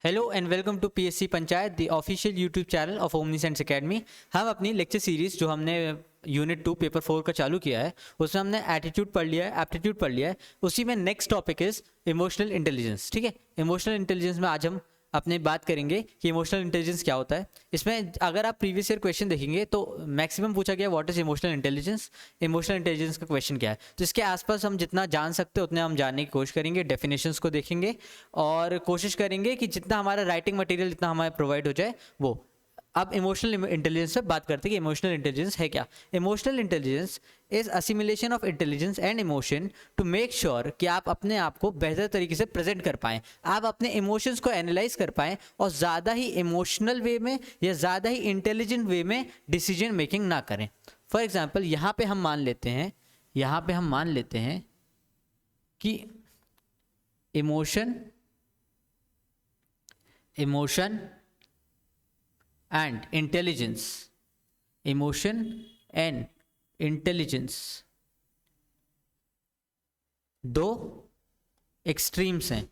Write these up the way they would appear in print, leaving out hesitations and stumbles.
Hello and welcome to PSC Panchayat the official YouTube channel of Omnisense academy. हम अपनी lecture series जो हमने unit 2 paper 4 का चालू किया है उसमें हमने एटीट्यूड पढ़ लिया है, एप्टीट्यूड पढ़ लिया है। उसी में next topic is emotional intelligence. ठीक है, इमोशनल इंटेलिजेंस में आज हम अपने बात करेंगे कि इमोशनल इंटेलिजेंस क्या होता है। इसमें अगर आप प्रीवियस ईयर क्वेश्चन देखेंगे तो मैक्सिमम पूछा गया what is emotional intelligence, emotional intelligence का क्वेश्चन क्या है। तो इसके आसपास हम जितना जान सकते हैं उतने हम जानने की कोशिश करेंगे, डेफिनेशंस को देखेंगे और कोशिश करेंगे कि जितना हमारा राइटिंग मटेरियल जितना हमारे प्रोवाइड हो जाए वो। अब इमोशनल इंटेलिजेंस से बात करते हैं कि इमोशनल इंटेलिजेंस है क्या। Emotional intelligence is assimilation of intelligence and emotion to make sure कि आप अपने आप को बेहतर तरीके से प्रेजेंट कर पाएं, आप अपने इमोशंस को एनालाइज कर पाएं और ज़्यादा ही इमोशनल वे में या ज़्यादा ही इंटेलिजेंट वे में डिसीजन मेकिंग ना करें। फॉर एग्जाम्पल यहाँ पे हम मान लेते हैं कि emotion and intelligence, emotion and intelligence दो एक्सट्रीम्स हैं।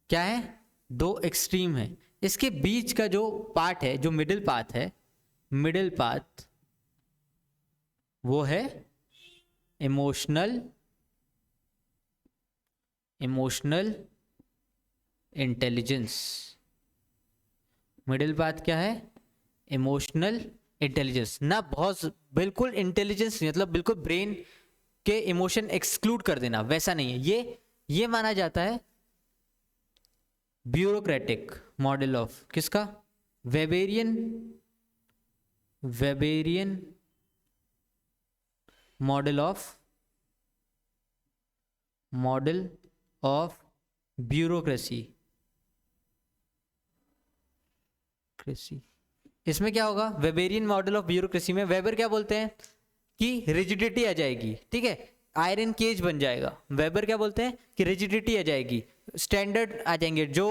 क्या है? दो एक्सट्रीम है। इसके बीच का जो पार्ट है, जो मिडिल पाथ वो है इमोशनल इंटेलिजेंस। मिडिल पाथ क्या है? Emotional intelligence. ना बहुत बिल्कुल इंटेलिजेंस मतलब बिल्कुल ब्रेन के इमोशन एक्सक्लूड कर देना, वैसा नहीं है। ये माना जाता है ब्यूरोक्रेटिक मॉडल ऑफ किसका? Weberian model of bureaucracy. इसमें क्या होगा? वेबेरियन मॉडल ऑफ ब्यूरोक्रेसी में वेबर क्या बोलते हैं कि रिजिडिटी आ जाएगी। ठीक है, आयरन केज बन जाएगा। वेबर क्या बोलते हैं कि रिजिडिटी आ जाएगी, स्टैंडर्ड आ जाएंगे, जो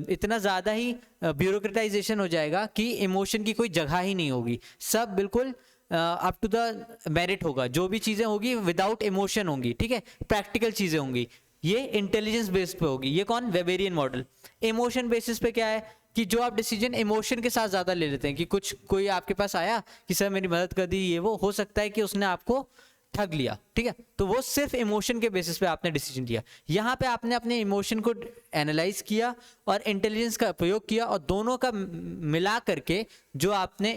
इतना ज़्यादा ही ब्यूरोक्रेटाइजेशन हो जाएगा कि इमोशन की कोई जगह ही नहीं होगी, सब बिल्कुल अप टू द मेरिट होगा। जो भी चीज़ें होगी विदाउट इमोशन होंगी। ठीक है, प्रैक्टिकल चीज़ें होंगी। ये इंटेलिजेंस बेस पे होगी। ये कौन? Weberian model. इमोशन बेसिस पे क्या है कि जो आप डिसीजन इमोशन के साथ ज़्यादा ले लेते हैं कि कोई आपके पास आया कि सर मेरी मदद कर दी, ये वो हो सकता है कि उसने आपको ठग लिया। ठीक है, तो वो सिर्फ इमोशन के बेसिस पे आपने डिसीजन लिया। यहाँ पे आपने अपने इमोशन को एनालाइज किया और इंटेलिजेंस का प्रयोग किया और दोनों का मिला करके जो आपने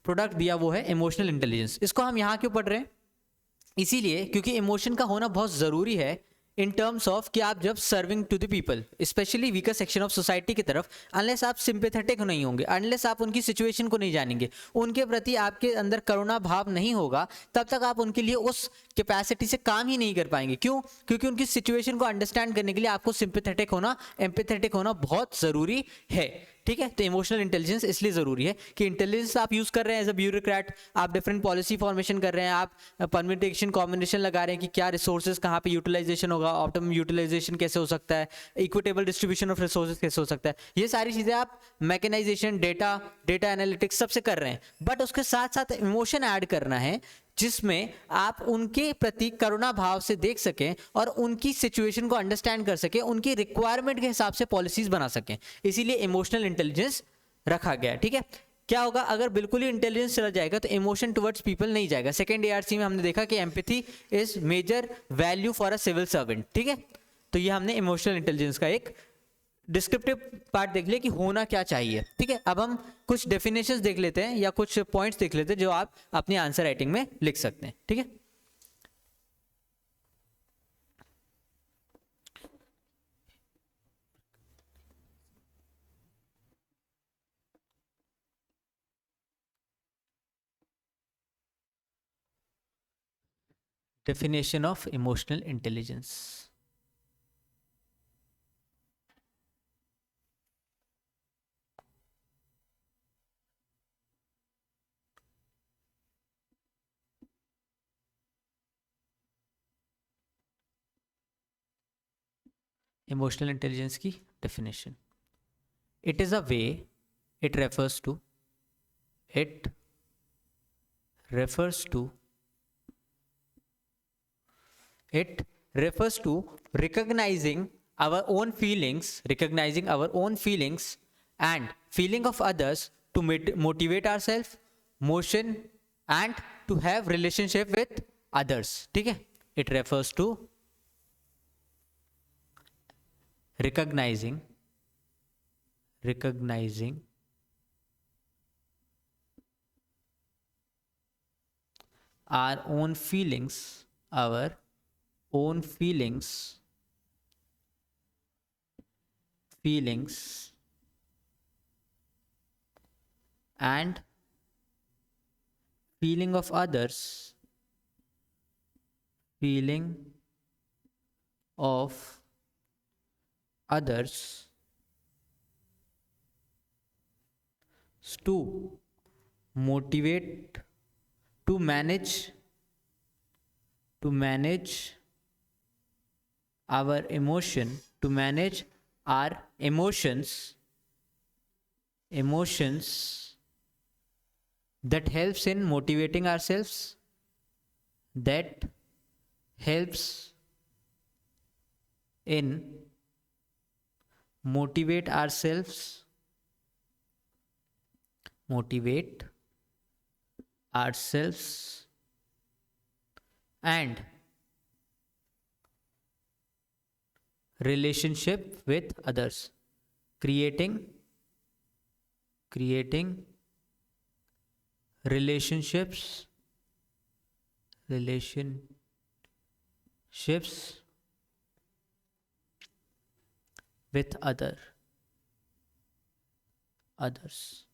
प्रोडक्ट दिया वो है इमोशनल इंटेलिजेंस। इसको हम यहाँ क्यों पढ़ रहे हैं? इसीलिए क्योंकि इमोशन का होना बहुत ज़रूरी है इन टर्म्स ऑफ कि आप जब serving to the people, specially weaker section of society की तरफ, अनलेस आप सिंपैथेटिक नहीं होंगे, अनलेस आप उनकी सिचुएशन को नहीं जानेंगे, उनके प्रति आपके अंदर करुणा भाव नहीं होगा, तब तक आप उनके लिए उस कैपेसिटी से काम ही नहीं कर पाएंगे। क्यों? क्योंकि उनकी सिचुएशन को अंडरस्टैंड करने के लिए आपको सिंपैथेटिक होना, एम्पैथेटिक होना बहुत ज़रूरी है। ठीक है, तो इमोशनल इंटेलिजेंस इसलिए ज़रूरी है कि इंटेलिजेंस आप यूज़ कर रहे हैं एज अ ब्यूरोक्रेट, आप डिफरेंट पॉलिसी फॉर्मेशन कर रहे हैं, आप परम्यूटेशन कॉम्बिनेशन लगा रहे हैं कि क्या रिसोर्सेज कहाँ पे यूटिलाइजेशन होगा, ऑप्टिमम यूटिलाइजेशन कैसे हो सकता है, इक्विटेबल डिस्ट्रीब्यूशन ऑफ रिसोर्सेज कैसे हो सकता है। ये सारी चीज़ें आप मैकेनाइजेशन, डेटा एनालिटिक्स सबसे कर रहे हैं, बट उसके साथ साथ इमोशन ऐड करना है जिसमें आप उनके प्रति करुणा भाव से देख सकें और उनकी सिचुएशन को अंडरस्टैंड कर सकें, उनकी रिक्वायरमेंट के हिसाब से पॉलिसीज बना सकें। इसीलिए इमोशनल इंटेलिजेंस रखा गया है। ठीक है, क्या होगा अगर बिल्कुल ही इंटेलिजेंस चला जाएगा तो इमोशन टुवर्ड्स पीपल नहीं जाएगा। सेकंड एआरसी में हमने देखा कि empathy is major value for a civil servant. ठीक है, तो ये हमने इमोशनल इंटेलिजेंस का एक डिस्क्रिप्टिव पार्ट देख लिया कि होना क्या चाहिए। ठीक है, अब हम कुछ डेफिनेशंस देख लेते हैं या कुछ पॉइंट्स देख लेते हैं जो आप अपनी आंसर राइटिंग में लिख सकते हैं। ठीक है, definition of emotional intelligence. Emotional intelligence की definition, it is a way, it refers to recognizing our own feelings, recognizing our own feelings and feeling of others to motivate ourselves, motion and to have relationship with others. ठीक है, it refers to recognizing our own feelings, and feeling of others, to motivate, to manage our emotion, to manage our emotions that helps in motivating ourselves, that helps in motivate ourselves and relationship with others, creating relationships with others.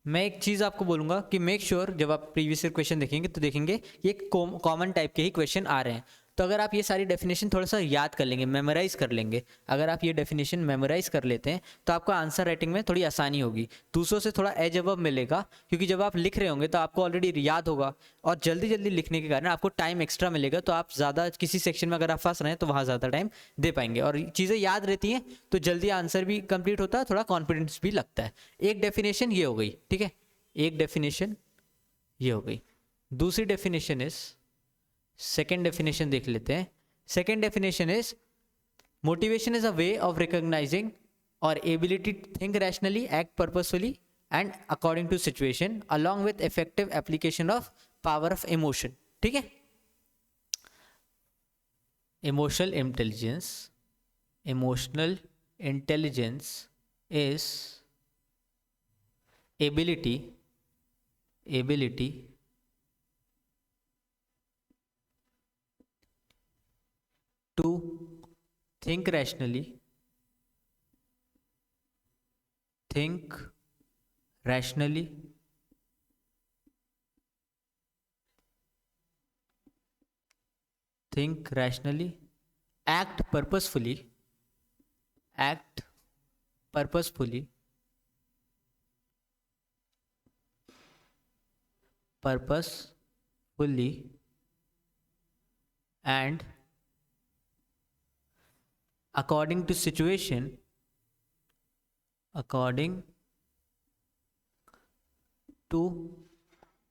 मैं एक चीज़ आपको बोलूँगा कि make sure जब आप previous year question देखेंगे तो देखेंगे ये कॉमन टाइप के ही क्वेश्चन आ रहे हैं. तो अगर आप ये सारी डेफिनेशन थोड़ा सा याद कर लेंगे, मेमोराइज कर लेंगे, अगर आप ये डेफिनेशन मेमोराइज कर लेते हैं तो आपको आंसर राइटिंग में थोड़ी आसानी होगी, दूसरों से थोड़ा एज अबव मिलेगा. क्योंकि जब आप लिख रहे होंगे तो आपको ऑलरेडी याद होगा और जल्दी जल्दी लिखने के कारण आपको टाइम एक्स्ट्रा मिलेगा. तो आप ज़्यादा किसी सेक्शन में अगर आप फंस रहे हैं तो वहाँ ज़्यादा टाइम दे पाएंगे और चीज़ें याद रहती हैं तो जल्दी आंसर भी कंप्लीट होता है, थोड़ा कॉन्फिडेंस भी लगता है. एक डेफिनेशन ये हो गई, ठीक है, एक डेफिनेशन ये हो गई. दूसरी डेफिनेशन इज, सेकेंड डेफिनेशन देख लेते हैं. Second definition is motivation is a way of recognising और ability to think rationally, act purposefully and according to situation along with effective application of power of emotion. ठीक है, emotional intelligence is ability to think rationally act purposefully and according to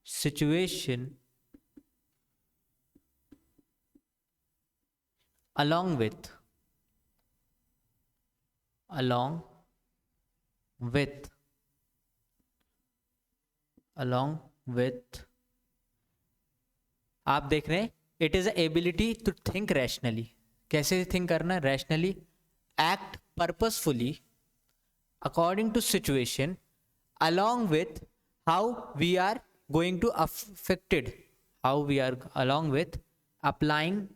situation along with आप देख रहे हैं it is ability to think rationally. कैसे think करना? Rationally. Act purposefully according to situation along with how we are going to affected, along with applying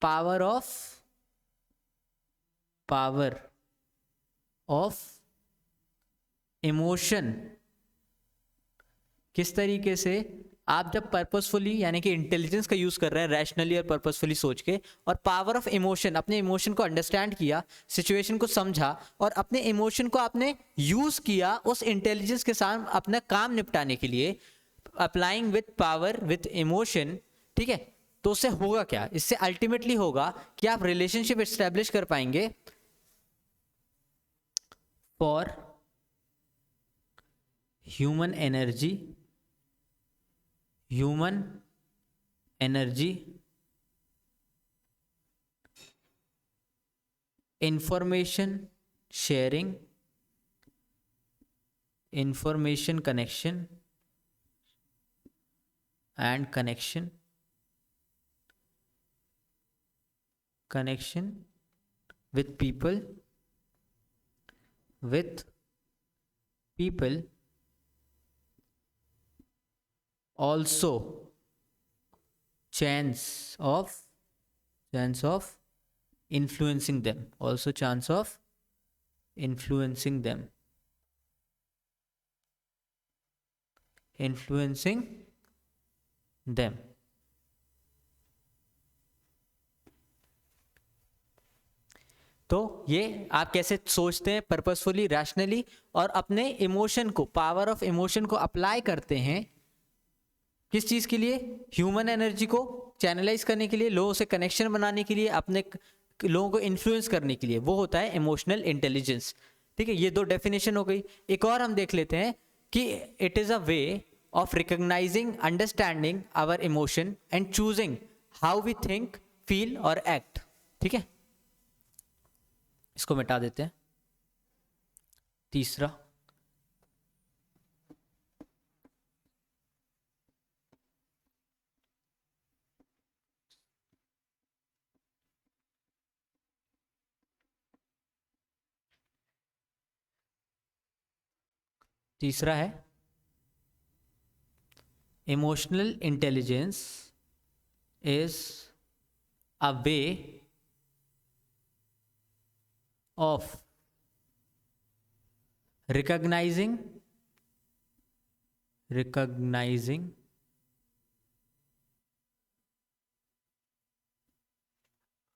power of emotion. किस तरीके से आप जब पर्पसफुली यानी कि इंटेलिजेंस का यूज कर रहे हैं, रैशनली और पर्पसफुली सोच के, और पावर ऑफ इमोशन, अपने इमोशन को अंडरस्टैंड किया, सिचुएशन को समझा और अपने इमोशन को आपने यूज किया उस इंटेलिजेंस के साथ अपना काम निपटाने के लिए, applying with power with emotion. ठीक है, तो उससे होगा क्या? इससे अल्टीमेटली होगा कि आप रिलेशनशिप एस्टेब्लिश कर पाएंगे for human energy human energy, information sharing, information connection and connection with people also chance of influencing them, also chance of influencing them, influencing them. तो ये आप कैसे सोचते हैं पर्पसफुली, रैशनली, और अपने इमोशन को, पावर ऑफ इमोशन को अप्लाई करते हैं किस चीज के लिए? ह्यूमन एनर्जी को चैनलाइज करने के लिए, लोगों से कनेक्शन बनाने के लिए, अपने लोगों को इन्फ्लुएंस करने के लिए। वो होता है इमोशनल इंटेलिजेंस। ठीक है, ये दो डेफिनेशन हो गई। एक और हम देख लेते हैं कि it is a way of recognizing, understanding our emotion and choosing how we think, feel और एक्ट। ठीक है, इसको मिटा देते हैं। तीसरा, तीसरा है emotional intelligence is a way of recognizing,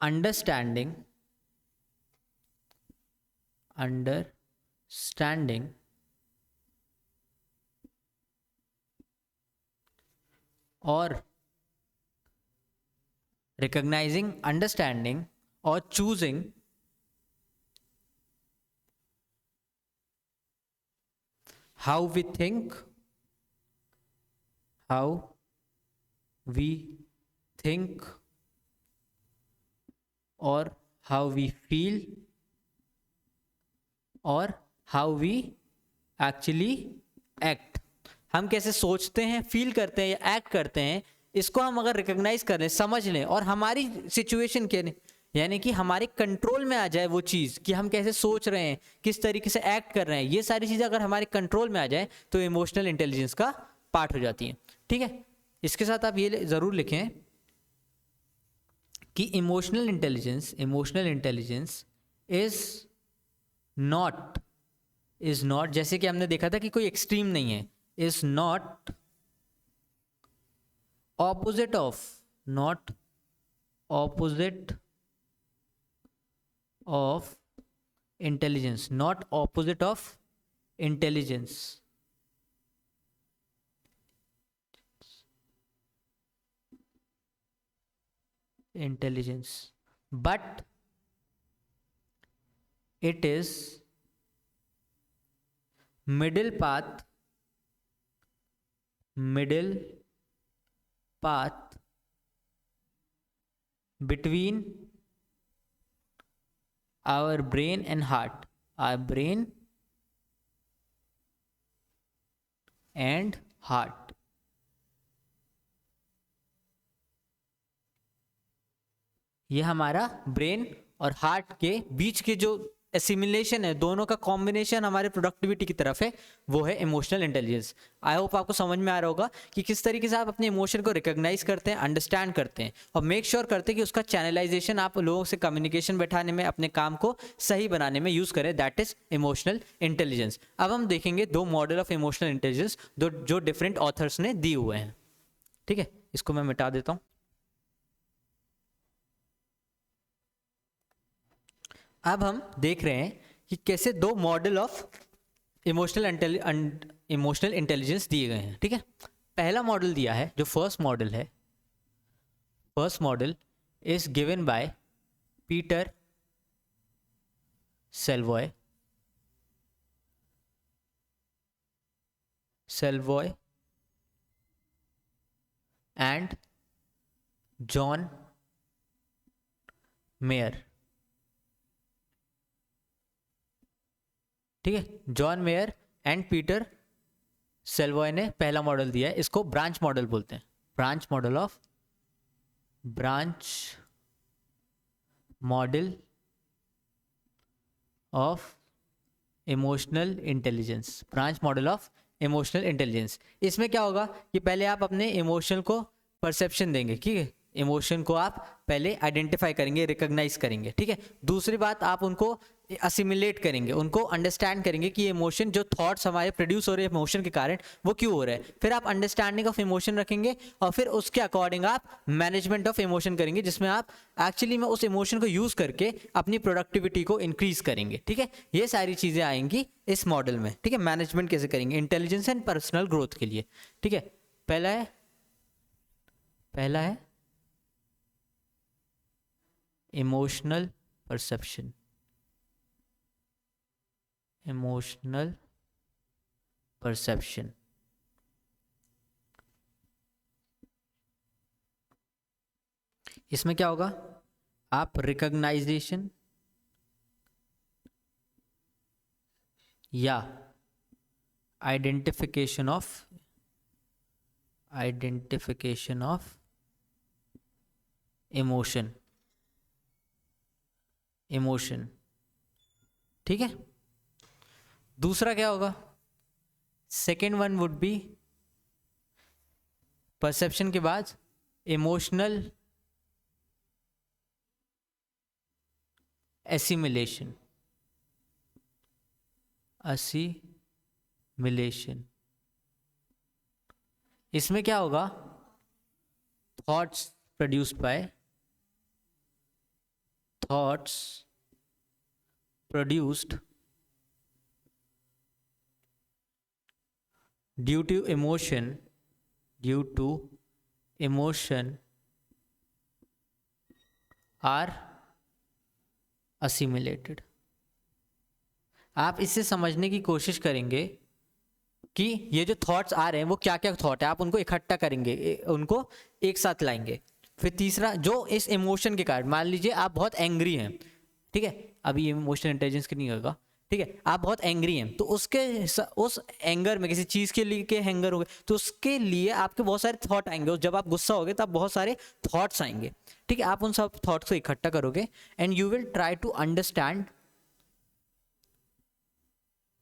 understanding और recognizing, understanding और choosing how we think, और how we feel और how we actually act। हम कैसे सोचते हैं, फील करते हैं या एक्ट करते हैं, इसको हम अगर रिकॉग्नाइज कर लें, समझ लें, और हमारी सिचुएशन के यानी कि हमारे कंट्रोल में आ जाए वो चीज़ कि हम कैसे सोच रहे हैं, किस तरीके से एक्ट कर रहे हैं, ये सारी चीज़ें अगर हमारे कंट्रोल में आ जाए तो इमोशनल इंटेलिजेंस का पार्ट हो जाती हैं। ठीक है, इसके साथ आप ये ज़रूर लिखें कि इमोशनल इंटेलिजेंस इज नॉट, जैसे कि हमने देखा था कि कोई एक्सट्रीम नहीं है, is not opposite of intelligence, not opposite of intelligence. But it is middle path between our brain and heart, our brain and heart। ये हमारा ब्रेन और हार्ट के बीच के जो एसिमिलेशन है, दोनों का कॉम्बिनेशन हमारे प्रोडक्टिविटी की तरफ है, वो है इमोशनल इंटेलिजेंस। आई होप आपको समझ में आ रहा होगा कि किस तरीके से आप अपने इमोशन को रिकॉग्नाइज करते हैं, अंडरस्टैंड करते हैं और मेक श्योर करते हैं कि उसका चैनलाइजेशन आप लोगों से कम्युनिकेशन बैठाने में, अपने काम को सही बनाने में यूज करें। That is emotional intelligence. अब हम देखेंगे दो मॉडल ऑफ इमोशनल इंटेलिजेंस जो डिफरेंट ऑथर्स ने दिए हुए हैं। ठीक है, इसको मैं मिटा देता हूँ। अब हम देख रहे हैं कि कैसे दो मॉडल ऑफ इमोशनल इंटेलिजेंस दिए गए हैं। ठीक है, पहला मॉडल दिया है जो first model is given by Peter Salovey and John Mayer. ठीक है, John Mayer and Peter Salovey ने पहला मॉडल दिया है, इसको ब्रांच मॉडल बोलते हैं, branch model of emotional intelligence, branch model of emotional intelligence. इसमें क्या होगा कि पहले आप अपने इमोशन को परसेप्शन देंगे, ठीक है, इमोशन को आप पहले आइडेंटिफाई करेंगे, रिकॉग्नाइज करेंगे, ठीक है। दूसरी बात, आप उनको असिमिलेट करेंगे, उनको अंडरस्टैंड करेंगे कि इमोशन, जो थॉट्स हमारे प्रोड्यूस हो रहे हैं इमोशन के कारण, वो क्यों हो रहे हैं। फिर आप अंडरस्टैंडिंग ऑफ इमोशन रखेंगे और फिर उसके अकॉर्डिंग आप मैनेजमेंट ऑफ इमोशन करेंगे, जिसमें आप एक्चुअली में उस इमोशन को यूज करके अपनी प्रोडक्टिविटी को इंक्रीज करेंगे, ठीक है। ये सारी चीजें आएंगी इस मॉडल में, ठीक है। मैनेजमेंट कैसे करेंगे इंटेलिजेंस एंड पर्सनल ग्रोथ के लिए, ठीक है। पहला है इमोशनल परसेप्शन, इसमें क्या होगा, आप रिकॉग्नाइजेशन या आइडेंटिफिकेशन ऑफ इमोशन, ठीक है। दूसरा क्या होगा, second one would be perception के बाद इमोशनल एसिमिलेशन, इसमें क्या होगा, thoughts produced due to emotion are assimilated। आप इससे समझने की कोशिश करेंगे कि ये जो थॉट्स आ रहे हैं वो क्या क्या थॉट है, आप उनको इकट्ठा करेंगे, उनको एक साथ लाएंगे। फिर तीसरा, जो इस इमोशन के कारण, मान लीजिए आप बहुत एंग्री हैं, ठीक है, अभी इमोशनल इंटेलिजेंस की नहीं होगा, ठीक है, आप बहुत एंग्री हैं, तो उस एंगर में किसी चीज के लिए के एंगर हो गए, तो उसके लिए आपके बहुत सारे थॉट आएंगे, और जब आप गुस्सा होगे तब बहुत सारे थॉट्स आएंगे, ठीक है। आप उन सब थॉट्स को इकट्ठा करोगे and you will try to understand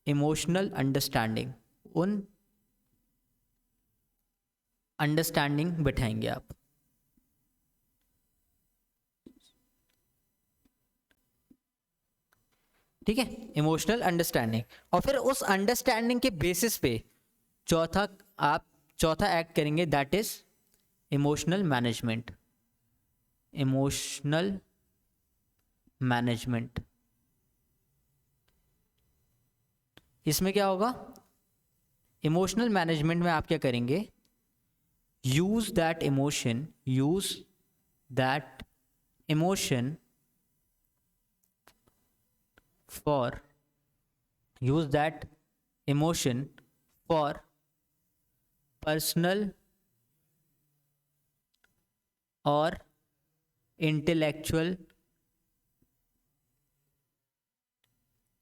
emotional understanding, उन अंडरस्टैंडिंग बैठाएंगे आप, ठीक है, इमोशनल अंडरस्टैंडिंग। और फिर उस अंडरस्टैंडिंग के बेसिस पे चौथा एक्ट करेंगे, दैट इज इमोशनल मैनेजमेंट। इसमें क्या होगा, इमोशनल मैनेजमेंट में आप क्या करेंगे, use that emotion for personal और इंटेलेक्चुअल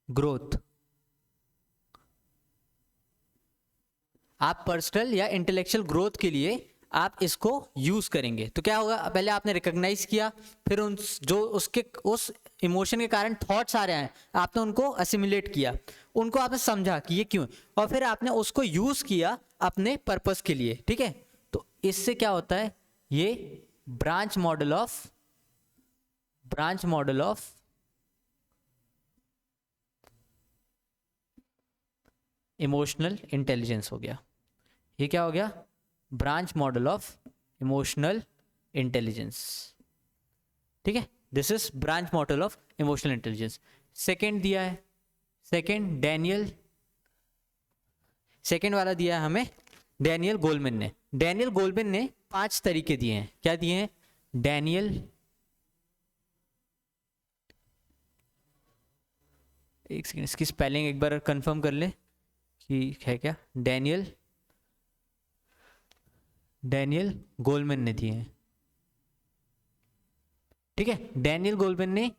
ग्रोथ। आप पर्सनल या इंटेलेक्चुअल ग्रोथ के लिए आप इसको यूज करेंगे। तो क्या होगा, पहले आपने रिकॉग्नाइज किया, फिर उस इमोशन के कारण थॉट्स आ रहे हैं, आपने उनको असिमिलेट किया, उनको आपने समझा कि ये क्यों, और फिर आपने उसको यूज किया अपने पर्पस के लिए, ठीक है। तो इससे क्या होता है, ये branch model of emotional intelligence हो गया। ये क्या हो गया, branch model of emotional intelligence, ठीक है। This is branch model of emotional intelligence. Second दिया है, सेकेंड वाला दिया है हमें डैनियल गोलमैन ने 5 तरीके दिए हैं। क्या दिए हैं, एक सेकेंड, इसकी स्पेलिंग एक बार कंफर्म कर ले कि है क्या, डैनियल डैनियल गोलमैन ने दिए हैं, ठीक है। डैनियल गोलमैन ने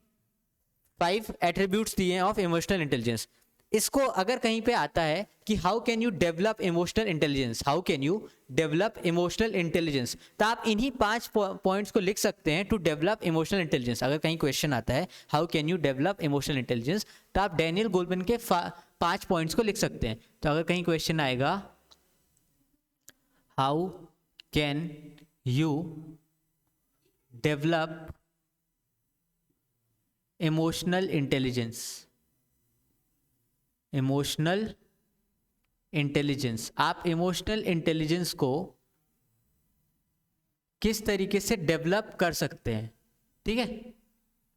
5 एट्रीब्यूट्स दिए हैं ऑफ इमोशनल इंटेलिजेंस। इसको अगर कहीं पे आता है कि how can you develop emotional intelligence, how can you develop emotional intelligence, तो आप इन्हीं 5 पॉइंट्स को लिख सकते हैं टू डेवलप इमोशनल इंटेलिजेंस। अगर कहीं क्वेश्चन आता है how can you develop emotional intelligence, तो आप डैनियल गोलमैन के 5 पॉइंट्स को लिख सकते हैं। तो अगर कहीं क्वेश्चन आएगा how can you develop emotional intelligence, emotional intelligence, आप इमोशनल इंटेलिजेंस को किस तरीके से डेवलप कर सकते हैं, ठीक है।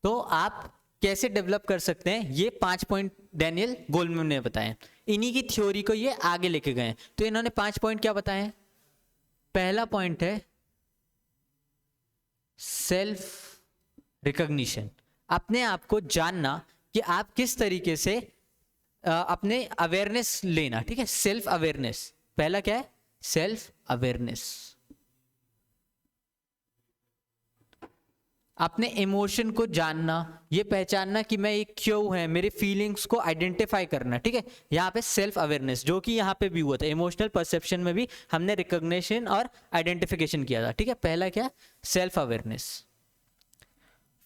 तो आप कैसे डेवलप कर सकते हैं, ये 5 पॉइंट डैनियल गोलमैन ने बताए। इन्हीं की थ्योरी को ये आगे लेके गए। तो इन्होंने 5 पॉइंट क्या बताए हैं? पहला पॉइंट है सेल्फ रिकॉग्निशन, अपने आप को जानना कि आप किस तरीके से अपने अवेयरनेस लेना, ठीक है। सेल्फ अवेयरनेस, पहला क्या है? सेल्फ अवेयरनेस, अपने इमोशन को जानना, ये पहचानना कि मैं ये क्यों है, मेरे फीलिंग्स को आइडेंटिफाई करना, ठीक है। यहाँ पे सेल्फ अवेयरनेस, जो कि यहाँ पे भी हुआ था इमोशनल परसेप्शन में भी हमने रिकॉग्निशन और आइडेंटिफिकेशन किया था, ठीक है। पहला क्या है? Self awareness.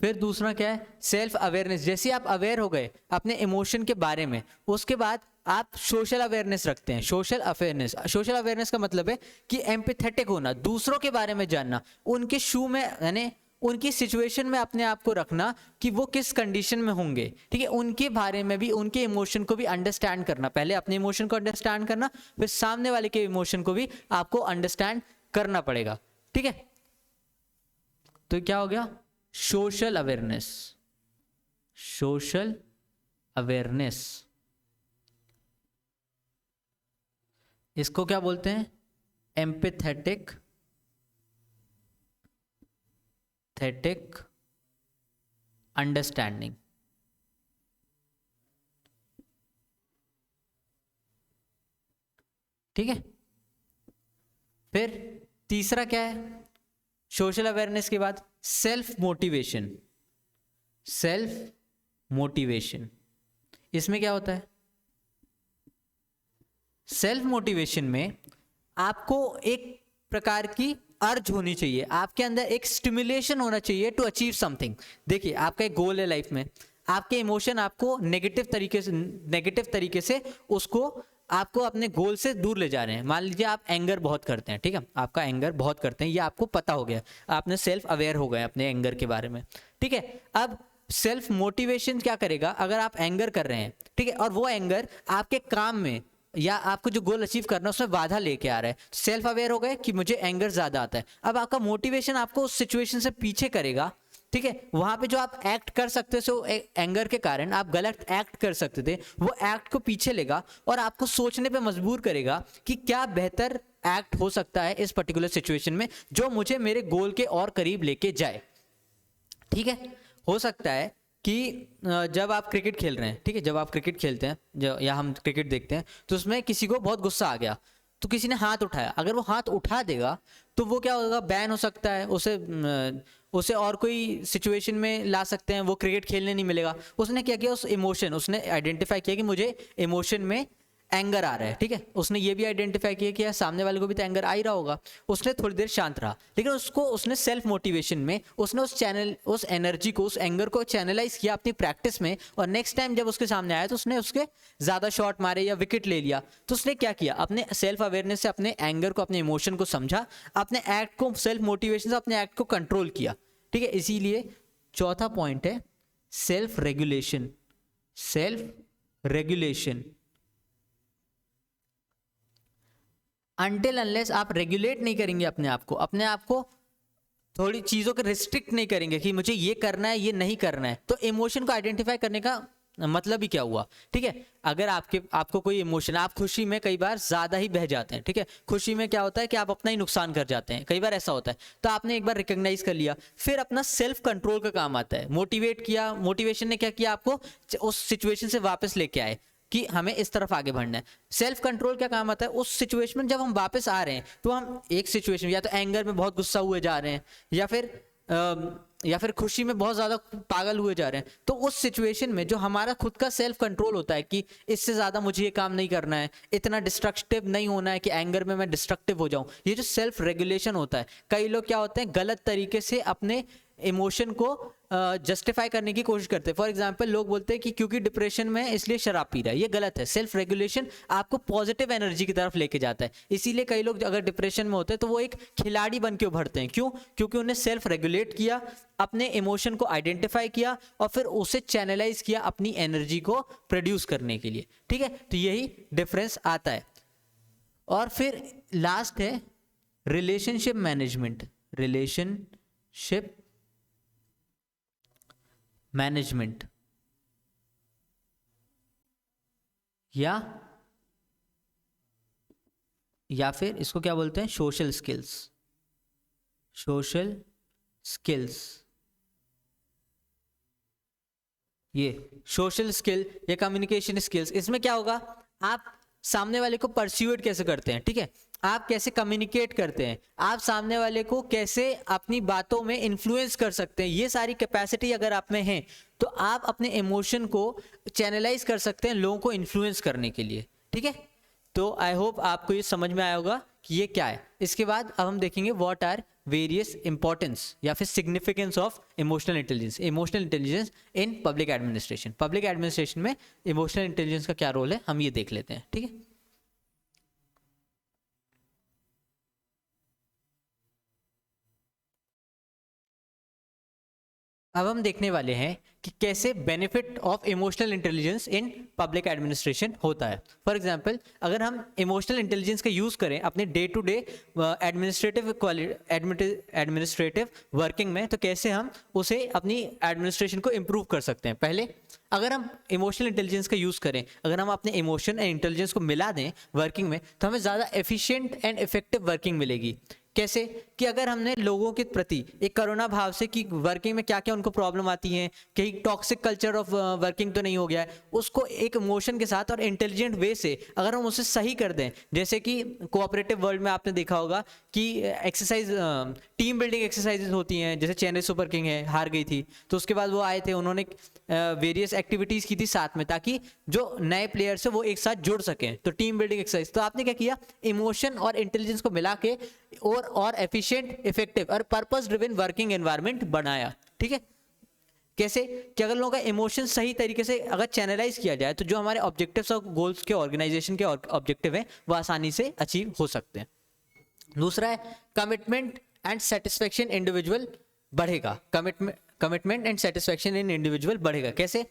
फिर दूसरा क्या है? सेल्फ अवेयरनेस, जैसे आप अवेयर हो गए अपने इमोशन के बारे में, उसके बाद आप सोशल अवेयरनेस रखते हैं। सोशल अवेयरनेस, सोशल अवेयरनेस का मतलब है कि एम्पैथेटिक होना, दूसरों के बारे में जानना, उनके शू में यानी उनकी सिचुएशन में अपने आप को रखना कि वो किस कंडीशन में होंगे, ठीक है। उनके बारे में भी, उनके इमोशन को भी अंडरस्टैंड करना, पहले अपने इमोशन को अंडरस्टैंड करना, फिर सामने वाले के इमोशन को भी आपको अंडरस्टैंड करना पड़ेगा, ठीक है। तो क्या हो गया? सोशल अवेयरनेस, सोशल अवेयरनेस, इसको क्या बोलते हैं? एम्पैथेटिक अंडरस्टैंडिंग, ठीक है। फिर तीसरा क्या है सोशल अवेयरनेस के बाद? सेल्फ मोटिवेशन, सेल्फ मोटिवेशन, इसमें क्या होता है? सेल्फ मोटिवेशन में आपको एक प्रकार की अर्ज होनी चाहिए, आपके अंदर एक स्टिमुलेशन होना चाहिए टू अचीव समथिंग। देखिए, आपका एक गोल है लाइफ में, आपके इमोशन आपको नेगेटिव तरीके से उसको आपको अपने गोल से दूर ले जा रहे हैं। मान लीजिए आप एंगर बहुत करते हैं, ठीक है, आपका एंगर बहुत करते हैं, ये आपको पता हो गया, आपने सेल्फ अवेयर हो गए अपने एंगर के बारे में, ठीक है। अब सेल्फ मोटिवेशन क्या करेगा? अगर आप एंगर कर रहे हैं, ठीक है, और वो एंगर आपके काम में या आपको जो गोल अचीव करना है उसमें बाधा लेके आ रहा है, सेल्फ अवेयर हो गए कि मुझे एंगर ज्यादा आता है। अब आपका मोटिवेशन आपको उस सिचुएशन से पीछे करेगा, ठीक है। वहां पे जो आप एक्ट कर सकते थे एंगर के कारण, आप गलत एक्ट कर सकते थे, वो एक्ट को पीछे लेगा और आपको सोचने पे मजबूर करेगा कि क्या बेहतर एक्ट हो सकता है इस पर्टिकुलर सिचुएशन में जो मुझे मेरे गोल के और करीब लेके जाए, ठीक है। हो सकता है कि जब आप क्रिकेट खेल रहे हैं, ठीक है, जब आप क्रिकेट खेलते हैं, जो या हम क्रिकेट देखते हैं, तो उसमें किसी को बहुत गुस्सा आ गया, तो किसी ने हाथ उठाया, अगर वो हाथ उठा देगा तो वो क्या होगा? बैन हो सकता है, उसे और कोई सिचुएशन में ला सकते हैं, वो क्रिकेट खेलने नहीं मिलेगा। उसने क्या किया? उस इमोशन, उसने आइडेंटिफाई किया कि मुझे इमोशन में एंगर आ रहा है, ठीक है, उसने ये भी आइडेंटिफाई किया कि यार सामने वाले को भी तो एंगर आ ही रहा होगा, उसने थोड़ी देर शांत रहा, लेकिन उसने सेल्फ मोटिवेशन में उसने उस एनर्जी को, उस एंगर को चैनलाइज किया अपनी प्रैक्टिस में, और नेक्स्ट टाइम जब उसके सामने आया तो उसने उसके ज्यादा शॉट मारे या विकेट ले लिया। तो उसने क्या किया? अपने सेल्फ अवेयरनेस से अपने एंगर को, अपने इमोशन को समझा, अपने एक्ट को सेल्फ मोटिवेशन से अपने एक्ट को कंट्रोल किया, ठीक है। इसीलिए चौथा पॉइंट है self regulation, self regulation. Until unless आप रेगुलेट नहीं करेंगे अपने आप को थोड़ी चीज़ों को रिस्ट्रिक्ट नहीं करेंगे कि मुझे ये करना है, ये नहीं करना है, तो इमोशन को आइडेंटिफाई करने का मतलब ही क्या हुआ, ठीक है। अगर आपको कोई इमोशन, आप खुशी में कई बार ज़्यादा ही बह जाते हैं, ठीक है, खुशी में क्या होता है कि आप अपना ही नुकसान कर जाते हैं, कई बार ऐसा होता है, तो आपने एक बार रिकॉग्नाइज कर लिया, फिर अपना सेल्फ कंट्रोल का काम आता है। मोटिवेट किया, मोटिवेशन ने क्या किया? आपको उस सिचुएशन से वापस लेके आए, कि हमें इस तरफ आगे बढ़ना है। सेल्फ कंट्रोल क्या काम आता है, उस सिचुएशन में जब हम वापस आ रहे हैं तो हम एक सिचुएशन या तो एंगर में बहुत गुस्सा हुए जा रहे हैं या फिर खुशी में बहुत ज़्यादा पागल हुए जा रहे हैं, तो उस सिचुएशन में जो हमारा खुद का सेल्फ कंट्रोल होता है कि इससे ज़्यादा मुझे ये काम नहीं करना है, इतना डिस्ट्रक्टिव नहीं होना है कि एंगर में मैं डिस्ट्रक्टिव हो जाऊं, ये जो सेल्फ रेगुलेशन होता है, कई लोग क्या होते हैं गलत तरीके से अपने इमोशन को जस्टिफाई करने की कोशिश करते हैं। फॉर एग्जांपल लोग बोलते हैं कि क्योंकि डिप्रेशन में है इसलिए शराब पी रहा है, ये गलत है। सेल्फ रेगुलेशन आपको पॉजिटिव एनर्जी की तरफ लेके जाता है, इसीलिए कई लोग अगर डिप्रेशन में होते हैं तो वो एक खिलाड़ी बन के उभरते हैं। क्यों? क्योंकि उन्हें सेल्फ रेगुलेट किया, अपने इमोशन को आइडेंटिफाई किया और फिर उसे चैनलाइज किया अपनी एनर्जी को प्रोड्यूस करने के लिए। ठीक है, तो यही डिफरेंस आता है। और फिर लास्ट है रिलेशनशिप मैनेजमेंट। रिलेशनशिप मैनेजमेंट या फिर इसको क्या बोलते हैं, सोशल स्किल्स। सोशल स्किल्स, ये सोशल स्किल या कम्युनिकेशन स्किल्स, इसमें क्या होगा, आप सामने वाले को परस्यूएट कैसे करते हैं, ठीक है, आप कैसे कम्युनिकेट करते हैं, आप सामने वाले को कैसे अपनी बातों में इन्फ्लुएंस कर सकते हैं, ये सारी कैपेसिटी अगर आप में है तो आप अपने इमोशन को चैनलाइज कर सकते हैं लोगों को इन्फ्लुएंस करने के लिए। ठीक है, तो आई होप आपको ये समझ में आया होगा कि ये क्या है। इसके बाद अब हम देखेंगे व्हाट आर वेरियस इंपॉर्टेंस या फिर significance of emotional intelligence. Emotional intelligence in public administration. Public administration में इमोशनल इंटेलिजेंस का क्या रोल है, हम ये देख लेते हैं। ठीक है, अब हम देखने वाले हैं कि कैसे benefit of emotional intelligence in public administration होता है। फॉर एग्जांपल, अगर हम इमोशनल इंटेलिजेंस का यूज़ करें अपने day to day administrative working में, तो कैसे हम उसे अपनी एडमिनिस्ट्रेशन को इम्प्रूव कर सकते हैं। पहले अगर हम इमोशनल इंटेलिजेंस का यूज़ करें, अगर हम अपने इमोशन एंड इंटेलिजेंस को मिला दें वर्किंग में, तो हमें ज़्यादा एफिशिएंट एंड इफेक्टिव वर्किंग मिलेगी। कैसे कि अगर हमने लोगों के प्रति एक करुणा भाव से कि वर्किंग में क्या क्या उनको प्रॉब्लम आती है, कहीं टॉक्सिक कल्चर ऑफ वर्किंग तो नहीं हो गया है, उसको एक इमोशन के साथ और इंटेलिजेंट वे से अगर हम उसे सही कर दें, जैसे कि कोऑपरेटिव वर्ल्ड में आपने देखा होगा कि एक्सरसाइज टीम बिल्डिंग एक्सरसाइजेज होती हैं, जैसे चेन्नई सुपर किंग है हार गई थी तो उसके बाद वो आए थे, उन्होंने वेरियस एक्टिविटीज़ की थी साथ में ताकि जो नए प्लेयर्स है वो एक साथ जुड़ सकें, तो टीम बिल्डिंग एक्सरसाइज। तो आपने क्या किया, इमोशन और इंटेलिजेंस को मिला के और एफिशिएंट, इफेक्टिव और पर्पस ड्रिवन वर्किंग एनवायरनमेंट बनाया। ठीक है, कैसे कि अगर लोगों का इमोशन सही तरीके से अगर चैनलाइज किया जाए तो जो हमारे ऑब्जेक्टिव्स और गोल्स के ऑर्गेनाइजेशन के ऑब्जेक्टिव हैं वो आसानी से अचीव हो सकते हैं। दूसरा है कमिटमेंट एंड सेटिस्फेक्शन इंडिविजुअल बढ़ेगा। Commitment and satisfaction in individual बढ़ेगा। कैसे?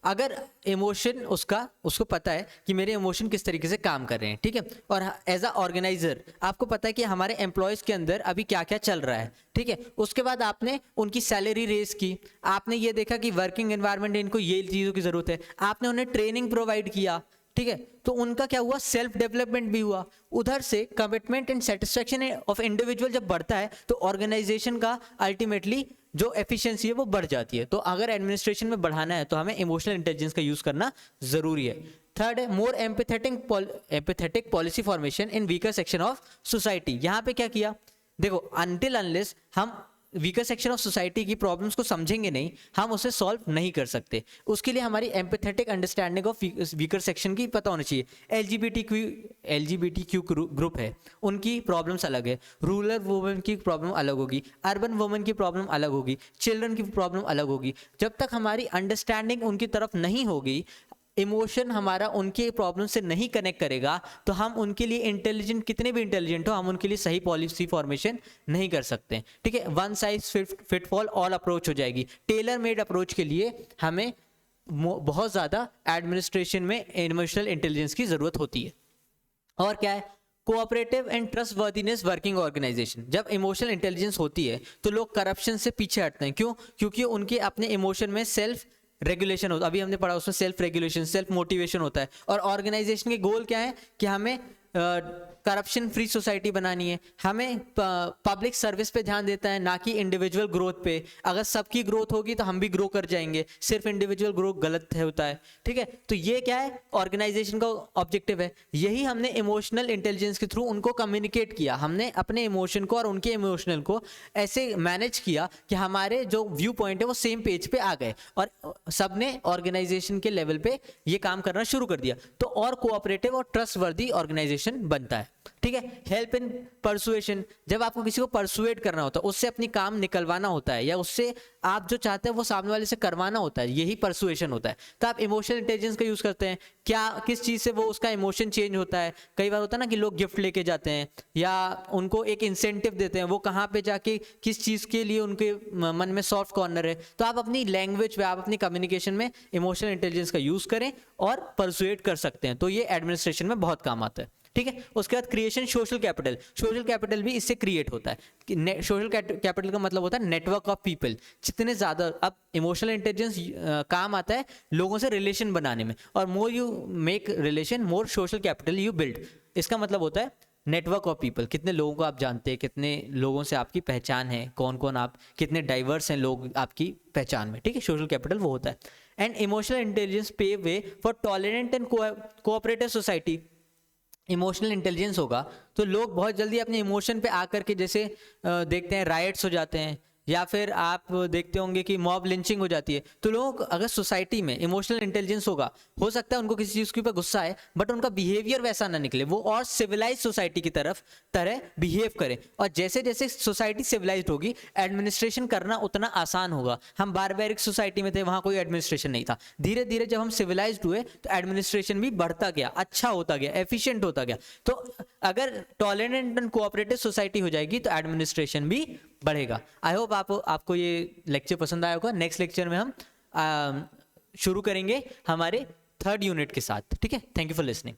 अगर इमोशन उसको पता है कि मेरे इमोशन किस तरीके से काम कर रहे हैं, ठीक है, और एज अ ऑर्गेनाइजर आपको पता है कि हमारे एम्प्लॉयज़ के अंदर अभी क्या क्या चल रहा है, ठीक है, उसके बाद आपने उनकी सैलरी रेज की, आपने ये देखा कि वर्किंग एनवायरनमेंट इनको ये चीज़ों की ज़रूरत है, आपने उन्हें ट्रेनिंग प्रोवाइड किया, ठीक है, तो उनका क्या हुआ, सेल्फ डेवलपमेंट भी हुआ। उधर से commitment and satisfaction of individual जब बढ़ता है तो ऑर्गेनाइजेशन का अल्टीमेटली जो एफिशिएंसी है वो बढ़ जाती है। तो अगर एडमिनिस्ट्रेशन में बढ़ाना है तो हमें इमोशनल इंटेलिजेंस का यूज करना जरूरी है। थर्ड है more empathetic policy formation in weaker section of society. यहाँ पे क्या किया, देखो, अनटिल अनलेस हम वीकर सेक्शन ऑफ सोसाइटी की प्रॉब्लम्स को समझेंगे नहीं, हम उसे सॉल्व नहीं कर सकते। उसके लिए हमारी empathetic understanding of weaker section की पता होनी चाहिए। एलजीबीटीक्यू ग्रुप है, उनकी प्रॉब्लम्स अलग है, रूरल वुमेन की प्रॉब्लम अलग होगी, अर्बन वुमेन की प्रॉब्लम अलग होगी, चिल्ड्रन की प्रॉब्लम अलग होगी। जब तक हमारी अंडरस्टैंडिंग उनकी तरफ नहीं होगी, इमोशन हमारा उनके प्रॉब्लम से नहीं कनेक्ट करेगा, तो हम उनके लिए इंटेलिजेंट, कितने भी इंटेलिजेंट हो, हम उनके लिए सही पॉलिसी फॉर्मेशन नहीं कर सकते। ठीक है, one size fit fall all approach हो जाएगी। टेलर मेड अप्रोच के लिए हमें बहुत ज़्यादा एडमिनिस्ट्रेशन में इमोशनल इंटेलिजेंस की ज़रूरत होती है। और क्या है, cooperative and trustworthiness working organization. जब इमोशनल इंटेलिजेंस होती है तो लोग करप्शन से पीछे हटते हैं। क्यों? क्योंकि उनके अपने इमोशन में सेल्फ रेगुलेशन होता है। अभी हमने पढ़ा उसमें सेल्फ रेगुलेशन, सेल्फ मोटिवेशन होता है। और ऑर्गेनाइजेशन के गोल क्या है कि हमें करप्शन फ्री सोसाइटी बनानी है, हमें पब्लिक सर्विस पे ध्यान देता है ना कि इंडिविजुअल ग्रोथ पे। अगर सबकी ग्रोथ होगी तो हम भी ग्रो कर जाएंगे, सिर्फ इंडिविजुअल ग्रोथ गलत है होता है, ठीक है। तो ये क्या है, ऑर्गेनाइजेशन का ऑब्जेक्टिव है। यही हमने इमोशनल इंटेलिजेंस के थ्रू उनको कम्युनिकेट किया, हमने अपने इमोशन को और उनके इमोशनल को ऐसे मैनेज किया कि हमारे जो व्यू पॉइंट है वो सेम पेज पे आ गए और सबने ऑर्गेनाइजेशन के लेवल पे ये काम करना शुरू कर दिया। तो और कोऑपरेटिव और ट्रस्टवर्दी ऑर्गेनाइजेशन बनता है, ठीक है। हेल्प इन परसुएशन, जब आपको किसी को परसुएट करना होता है, उससे अपनी काम निकलवाना होता है या उससे आप जो चाहते हैं वो सामने वाले से करवाना होता है, यही परसुएशन होता है। तो आप इमोशनल इंटेलिजेंस का यूज करते हैं, क्या किस चीज से वो उसका इमोशन चेंज होता है। कई बार होता है ना कि लोग गिफ्ट लेके जाते हैं या उनको एक इंसेंटिव देते हैं, वो कहाँ पे जाके किस चीज के लिए उनके मन में सॉफ्ट कॉर्नर है। तो आप अपनी लैंग्वेज में, आप अपनी कम्युनिकेशन में इमोशनल इंटेलिजेंस का यूज करें और परसुएट कर सकते हैं, तो ये एडमिनिस्ट्रेशन में बहुत काम आता है, ठीक है। उसके बाद creation social capital, social capital भी इससे क्रिएट होता है। सोशल कैपिटल का मतलब होता है नेटवर्क ऑफ पीपल। जितने ज्यादा, अब इमोशनल इंटेलिजेंस काम आता है लोगों से रिलेशन बनाने में, और more you make relation more social capital you build. इसका मतलब होता है नेटवर्क ऑफ पीपल, कितने लोगों को आप जानते हैं, कितने लोगों से आपकी पहचान है, कौन कौन आप, कितने डाइवर्स हैं लोग आपकी पहचान में, ठीक है। सोशल कैपिटल वो होता है। And emotional intelligence pave way for tolerant and cooperative society. Emotional intelligence होगा तो लोग बहुत जल्दी अपने इमोशन पे आकर के, जैसे देखते हैं राइट्स हो जाते हैं, या फिर आप देखते होंगे कि मॉब लिंचिंग हो जाती है। तो लोग अगर सोसाइटी में इमोशनल इंटेलिजेंस होगा, हो सकता है उनको किसी चीज़ के ऊपर गुस्सा है बट उनका बिहेवियर वैसा ना निकले, वो और सिविलाइज सोसाइटी की तरह बिहेव करें। और जैसे जैसे सोसाइटी सिविलाइज्ड होगी, एडमिनिस्ट्रेशन करना उतना आसान होगा। हम बारबेरिक सोसाइटी में थे, वहाँ कोई एडमिनिस्ट्रेशन नहीं था। धीरे धीरे जब हम सिविलाइज्ड हुए तो एडमिनिस्ट्रेशन भी बढ़ता गया, अच्छा होता गया, एफिशिएंट होता गया। तो अगर टॉलरेंट एंड कोऑपरेटिव सोसाइटी हो जाएगी तो एडमिनिस्ट्रेशन भी बढ़ेगा। आई होप आपको ये लेक्चर पसंद आया होगा। नेक्स्ट लेक्चर में हम शुरू करेंगे हमारे 3rd यूनिट के साथ, ठीक है। Thank you for listening.